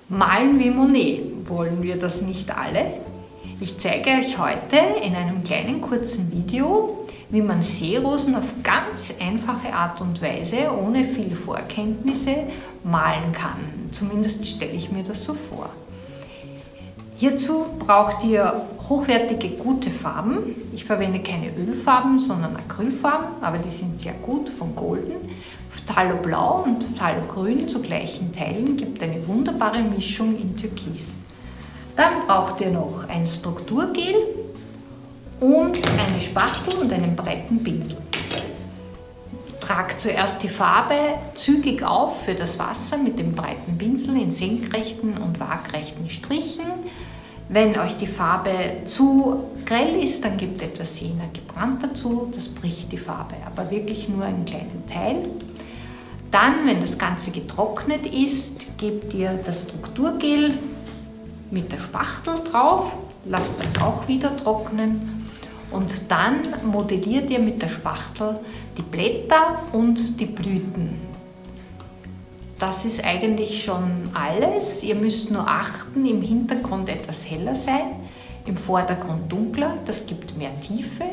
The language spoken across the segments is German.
Malen wie Monet, wollen wir das nicht alle? Ich zeige euch heute in einem kleinen kurzen Video, wie man Seerosen auf ganz einfache Art und Weise, ohne viele Vorkenntnisse, malen kann. Zumindest stelle ich mir das so vor. Hierzu braucht ihr hochwertige, gute Farben. Ich verwende keine Ölfarben, sondern Acrylfarben, aber die sind sehr gut, von Golden. Phthalo-Blau und Phthalo-Grün zu gleichen Teilen gibt eine wunderbare Mischung in Türkis. Dann braucht ihr noch ein Strukturgel und eine Spachtel und einen breiten Pinsel. Tragt zuerst die Farbe zügig auf für das Wasser mit dem breiten Pinsel in senkrechten und waagrechten Strichen. Wenn euch die Farbe zu grell ist, dann gebt etwas Sienna gebrannt dazu, das bricht die Farbe, aber wirklich nur einen kleinen Teil. Dann, wenn das Ganze getrocknet ist, gebt ihr das Strukturgel mit der Spachtel drauf, lasst das auch wieder trocknen und dann modelliert ihr mit der Spachtel die Blätter und die Blüten. Das ist eigentlich schon alles. Ihr müsst nur achten, im Hintergrund etwas heller sein, im Vordergrund dunkler, das gibt mehr Tiefe.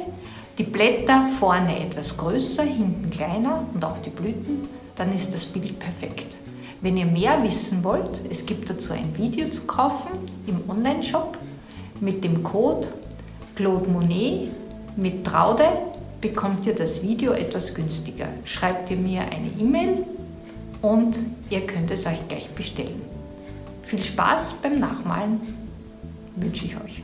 Die Blätter vorne etwas größer, hinten kleiner und auch die Blüten, dann ist das Bild perfekt. Wenn ihr mehr wissen wollt, es gibt dazu ein Video zu kaufen im Online-Shop mit dem Code Claude Monet mit Traude bekommt ihr das Video etwas günstiger. Schreibt ihr mir eine E-Mail und ihr könnt es euch gleich bestellen. Viel Spaß beim Nachmalen wünsche ich euch.